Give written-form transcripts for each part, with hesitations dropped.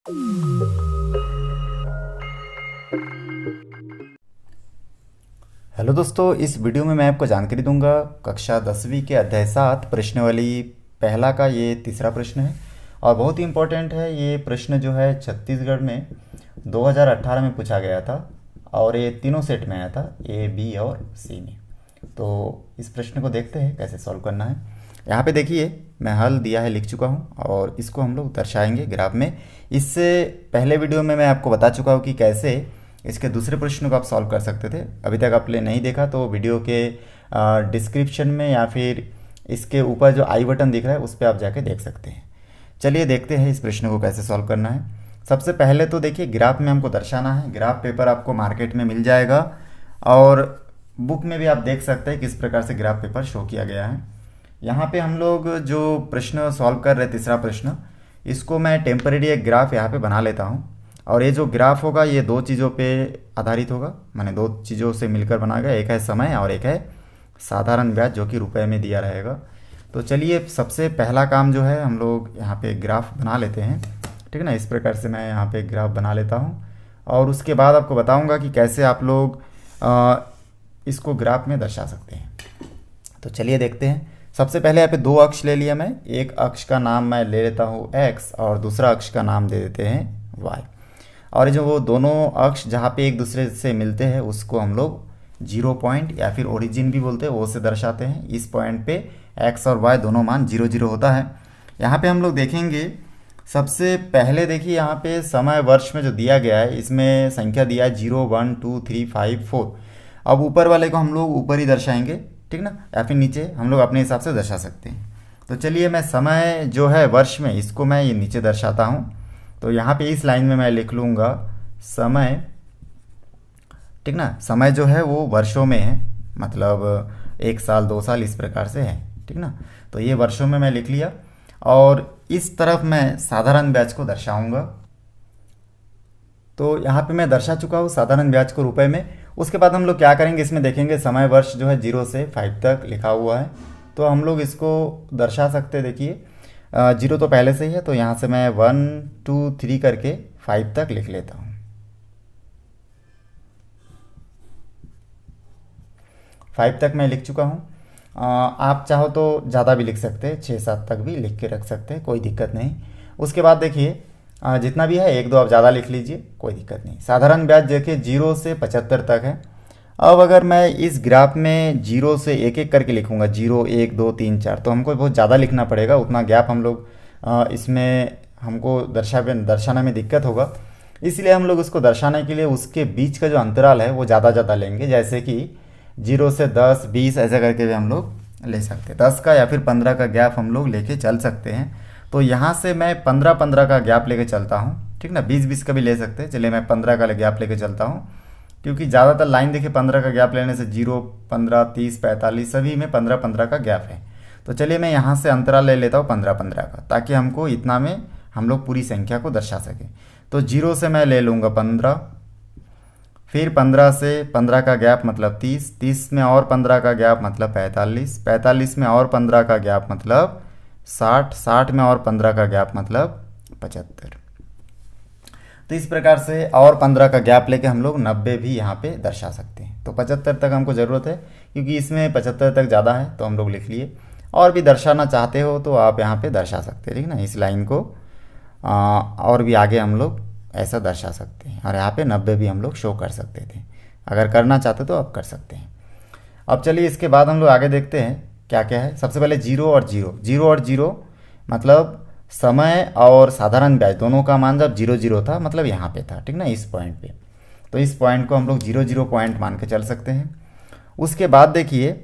Hello दोस्तों, इस video में मैं आपको जानकारी दूंगा कक्षा 10वीं के अध्याय 7 प्रश्नावली पहला का ये तीसरा प्रश्न है और बहुत ही इम्पोर्टेंट है। ये प्रश्न जो है छत्तीसगढ़ में 2018 में पूछा गया था और ये तीनों सेट में आया था, ए, बी और सी में। तो इस प्रश्न को देखते हैं कैसे सॉल्व करना है। यहाँ पे देखिए मैं हल दिया है, लिख चुका हूँ और इसको हम लोग दर्शाएंगे ग्राफ में। इससे पहले वीडियो में मैं आपको बता चुका हूँ कि कैसे इसके दूसरे प्रश्न को आप सॉल्व कर सकते थे। अभी तक आपने नहीं देखा तो वीडियो के डिस्क्रिप्शन में या फिर इसके ऊपर जो आई बटन दिख रहा है उस पर आप जाके देख सकते हैं। चलिए देखते हैं इस प्रश्न को कैसे सॉल्व करना है। सबसे पहले तो देखिए ग्राफ में हमको दर्शाना है। ग्राफ पेपर आपको मार्केट में मिल जाएगा और बुक में भी आप देख सकते हैं किस प्रकार से ग्राफ पेपर शो किया गया है। यहाँ पे हम लोग जो प्रश्न सॉल्व कर रहे हैं, तीसरा प्रश्न, इसको मैं टेम्परेरी एक ग्राफ यहाँ पे बना लेता हूँ और ये जो ग्राफ होगा ये दो चीज़ों पे आधारित होगा, माने दो चीज़ों से मिलकर बनाया गया। एक है समय और एक है साधारण ब्याज जो कि रुपए में दिया रहेगा। तो चलिए सबसे पहला काम जो है हम लोग यहाँ पे ग्राफ बना लेते हैं, ठीक है ना। इस प्रकार से मैं यहाँ पे ग्राफ बना लेता हूँ और उसके बाद आपको बताऊँगा कि कैसे आप लोग इसको ग्राफ में दर्शा सकते हैं। तो चलिए देखते हैं। सबसे पहले यहाँ पे दो अक्ष ले लिया मैं। एक अक्ष का नाम मैं ले लेता हूँ x और दूसरा अक्ष का नाम दे देते हैं y। और जो वो दोनों अक्ष जहाँ पे एक दूसरे से मिलते हैं उसको हम लोग 0 पॉइंट या फिर ओरिजिन भी बोलते हैं, वो से दर्शाते हैं। इस पॉइंट पे x और y दोनों मान 0 0 होता है। यहाँ पे हम लोग देखेंगे सबसे पहले, देखिए यहाँ पे समय वर्ष में जो दिया गया है इसमें संख्या दिया है 0 1 2 3 5 4। अब ऊपर वाले को हम लोग ऊपर ही दर्शाएंगे, ठीक ना, या फिर नीचे हम लोग अपने हिसाब से दर्शा सकते हैं। तो चलिए मैं समय जो है वर्ष में इसको मैं ये नीचे दर्शाता हूँ। तो यहाँ पे इस लाइन में मैं लिख लूँगा समय, ठीक ना। समय जो है वो वर्षों में है, मतलब 1 साल 2 साल इस प्रकार से है, ठीक ना। तो ये वर्षों में मैं लिख लिया और इस तरफ मैं साधारण ब्याज को दर्शाऊंगा। तो यहाँ पे मैं दर्शा चुका हूँ साधारण ब्याज को रुपए में। उसके बाद हम लोग क्या करेंगे, इसमें देखेंगे समय वर्ष जो है 0 से 5 तक लिखा हुआ है तो हम लोग इसको दर्शा सकते हैं। देखिए 0 तो पहले से ही है तो यहाँ से मैं 1 2 3 करके 5 तक लिख लेता हूँ। 5 तक मैं लिख चुका हूँ। आप चाहो तो ज़्यादा भी लिख सकते हैं, 6 7 तक भी लिख के रख सकते हैं, कोई दिक्कत नहीं। उसके बाद देखिए जितना भी है 1 2 आप ज़्यादा लिख लीजिए, कोई दिक्कत नहीं। साधारण ब्याज देखिए 0 से 75 तक है। अब अगर मैं इस ग्राफ में 0 से एक एक करके लिखूंगा, 0 1 2 3 4, तो हमको बहुत ज़्यादा लिखना पड़ेगा। उतना गैप हम लोग इसमें हमको दर्शाने में दिक्कत होगा। इसलिए हम लोग उसको दर्शाने के लिए उसके बीच का जो अंतराल है वो ज़्यादा ज़्यादा लेंगे, जैसे कि 0 से 10 20 ऐसा करके भी हम लोग ले सकते हैं। 10 का या फिर 15 का गैप हम लोग लेके चल सकते हैं। तो यहाँ से मैं 15 15 का गैप लेके चलता हूँ, ठीक ना। 20 20 का भी ले सकते हैं। चलिए मैं 15 का गैप लेके चलता हूँ, क्योंकि ज़्यादातर लाइन देखिए 15 का गैप लेने से 0 15 30 45 सभी में 15 15 का गैप है। तो चलिए मैं यहाँ से अंतराल ले लेता हूँ 15 15 का, ताकि हमको इतना में हम लोग पूरी संख्या को दर्शा सकें। तो 0 से मैं ले लूँगा 15, फिर 15 से 15 का गैप मतलब 30, 30 में और 15 का गैप मतलब 45, 45 में और 15 का गैप मतलब 60, 60 में और 15 का गैप मतलब 75। तो इस प्रकार से और 15 का गैप लेके हम लोग 90 भी यहाँ पे दर्शा सकते हैं। तो 75 तक हमको ज़रूरत है, क्योंकि इसमें 75 तक ज़्यादा है तो हम लोग लिख लिए। और भी दर्शाना चाहते हो तो आप यहाँ पे दर्शा सकते हैं, ठीक ना। इस लाइन को और भी आगे हम लोग ऐसा दर्शा सकते हैं और यहाँ पे 90 भी हम लोग शो कर सकते थे। अगर करना चाहते तो आप कर सकते हैं। अब चलिए इसके बाद हम लोग आगे देखते हैं क्या क्या है। सबसे पहले 0 और 0, 0 और 0 मतलब समय और साधारण ब्याज दोनों का मान जब 0 0 था, मतलब यहाँ पे था, ठीक ना, इस पॉइंट पे। तो इस पॉइंट को हम लोग 0 0 पॉइंट मान के चल सकते हैं। उसके बाद देखिए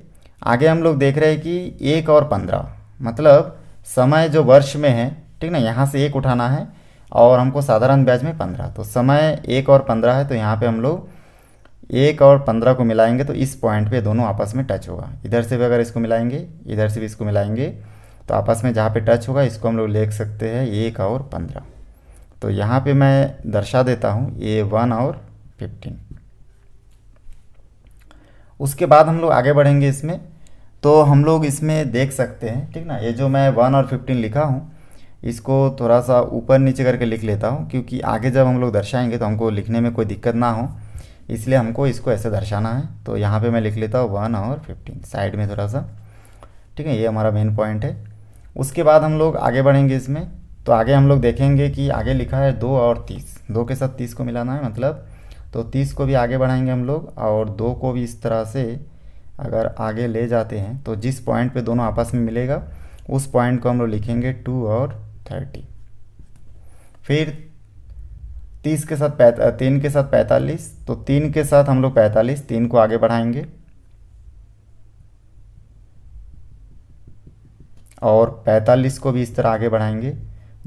आगे हम लोग देख रहे हैं कि 1 और 15 मतलब समय जो वर्ष में है, ठीक ना, यहाँ से 1 उठाना है और हमको साधारण ब्याज में 15। तो समय 1 और 15 है तो यहाँ पे हम लोग 1 और 15 को मिलाएंगे तो इस पॉइंट पे दोनों आपस में टच होगा। इधर से भी अगर इसको मिलाएंगे, इधर से भी इसको मिलाएंगे तो आपस में जहाँ पे टच होगा इसको हम लोग लिख सकते हैं 1 और 15। तो यहाँ पे मैं दर्शा देता हूँ A1 और 15। उसके बाद हम लोग आगे बढ़ेंगे इसमें, तो हम लोग इसमें देख सकते हैं, ठीक ना, ये जो मैं 1 और 15 लिखा हूँ इसको थोड़ा सा ऊपर नीचे करके लिख लेता हूँ, क्योंकि आगे जब हम लोग दर्शाएंगे तो हमको लिखने में कोई दिक्कत ना हो, इसलिए हमको इसको ऐसे दर्शाना है। तो यहाँ पे मैं लिख लेता हूँ 1 और 15 साइड में थोड़ा सा, ठीक है। ये हमारा मेन पॉइंट है। उसके बाद हम लोग आगे बढ़ेंगे इसमें। तो आगे हम लोग देखेंगे कि आगे लिखा है 2 और 30, 2 के साथ 30 को मिलाना है मतलब, तो 30 को भी आगे बढ़ाएंगे हम लोग, और 2 को भी इस तरह से अगर आगे ले जाते हैं तो जिस पॉइंट पे दोनों आपस में मिलेगा उस पॉइंट को हम लोग लिखेंगे 2 और 30। फिर 30 के साथ 3 के साथ 45, तो 3 के साथ हम लोग 45, 3 को आगे बढ़ाएंगे, और 45 को भी इस तरह आगे बढ़ाएंगे।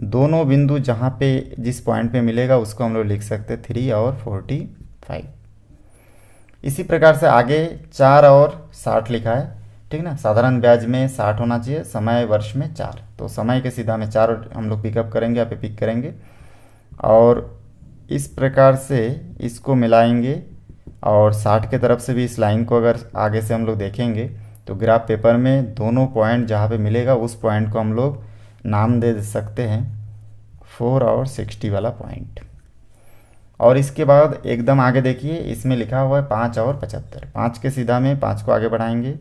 दोनों बिंदु जहाँ पे जिस पॉइंट पे मिलेगा उसको हम लोग लिख सकते हैं 3 और 45। इसी प्रकार से आगे 4 और 60 लिखा है, ठीक ना। साधारण ब्याज में 60 होना चाहिए, समय वर्ष में 4, तो समय के सीधा में 4 हम लोग पिकअप करेंगे, यहाँ पे पिक करेंगे, और इस प्रकार से इसको मिलाएंगे। और 60 के तरफ से भी इस लाइन को अगर आगे से हम लोग देखेंगे तो ग्राफ पेपर में दोनों पॉइंट जहाँ पे मिलेगा उस पॉइंट को हम लोग नाम दे सकते हैं 4 और 60 वाला पॉइंट। और इसके बाद एकदम आगे देखिए, इसमें लिखा हुआ है 5 और 75, 5 के सीधा में 5 को आगे बढ़ाएंगे,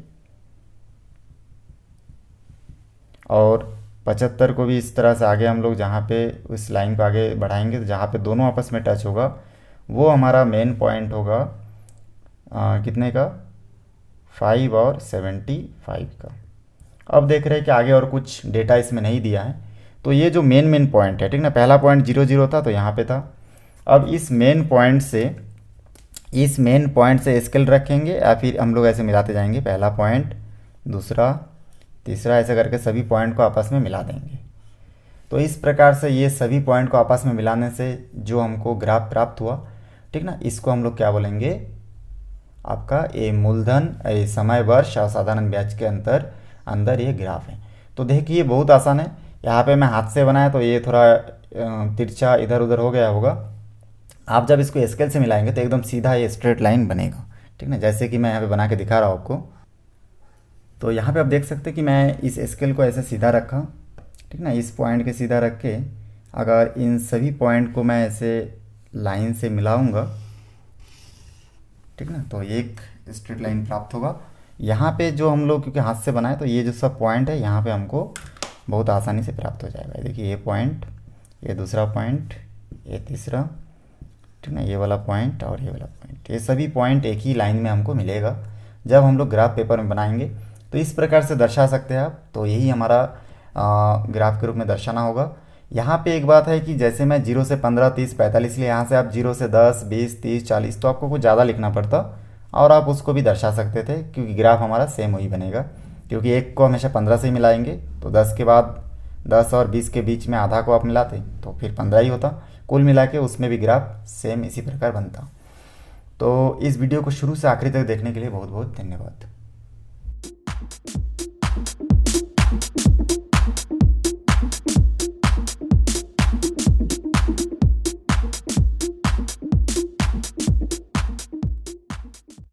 और 75 को भी इस तरह से आगे हम लोग जहाँ पे उस लाइन को आगे बढ़ाएंगे, तो जहाँ पे दोनों आपस में टच होगा वो हमारा मेन पॉइंट होगा कितने का, 5 और 75 का। अब देख रहे हैं कि आगे और कुछ डेटा इसमें नहीं दिया है, तो ये जो मेन पॉइंट है, ठीक ना, पहला पॉइंट 0 0 था तो यहाँ पे था। अब इस मेन पॉइंट से स्केल रखेंगे, या फिर हम लोग ऐसे मिलाते जाएंगे, पहला पॉइंट, दूसरा, तीसरा, ऐसे करके सभी पॉइंट को आपस में मिला देंगे। तो इस प्रकार से ये सभी पॉइंट को आपस में मिलाने से जो हमको ग्राफ प्राप्त हुआ, ठीक ना, इसको हम लोग क्या बोलेंगे, आपका ये मूलधन, ये समय वर्ष और साधारण ब्याज के अंदर ये ग्राफ है। तो देखिए बहुत आसान है। यहाँ पे मैं हाथ से बनाया तो ये थोड़ा तिरछा इधर उधर हो गया होगा। आप जब इसको स्केल से मिलाएंगे तो एकदम सीधा ये स्ट्रेट लाइन बनेगा, ठीक ना, जैसे कि मैं यहाँ पे बना के दिखा रहा हूँ आपको। तो यहाँ पे आप देख सकते हैं कि मैं इस स्केल को ऐसे सीधा रखा, ठीक ना, इस पॉइंट के सीधा रख के अगर इन सभी पॉइंट को मैं ऐसे लाइन से मिलाऊंगा, ठीक ना, तो एक स्ट्रेट लाइन प्राप्त होगा। यहाँ पे जो हम लोग क्योंकि हाथ से बनाए तो ये जो सब पॉइंट है यहाँ पे हमको बहुत आसानी से प्राप्त हो जाएगा। देखिए ये पॉइंट, ये दूसरा पॉइंट, ये तीसरा, ठीक ना, ये वाला पॉइंट और ये वाला पॉइंट, ये सभी पॉइंट एक ही लाइन में हमको मिलेगा जब हम लोग ग्राफ पेपर में बनाएंगे। तो इस प्रकार से दर्शा सकते हैं आप। तो यही हमारा ग्राफ के रूप में दर्शाना होगा। यहाँ पे एक बात है कि जैसे मैं 0 से 15, 30, 45 लिए, यहाँ से आप 0 से 10, 20, 30, 40 तो आपको कुछ ज़्यादा लिखना पड़ता, और आप उसको भी दर्शा सकते थे, क्योंकि ग्राफ हमारा सेम वही बनेगा। क्योंकि एक को हमेशा 15 से ही मिलाएंगे, तो 10 के बाद 10 और 20 के बीच में आधा को आप मिलाते तो फिर 15 ही होता। कुल मिला के उसमें भी ग्राफ सेम इसी प्रकार बनता। तो इस वीडियो को शुरू से आखिरी तक देखने के लिए बहुत बहुत धन्यवाद।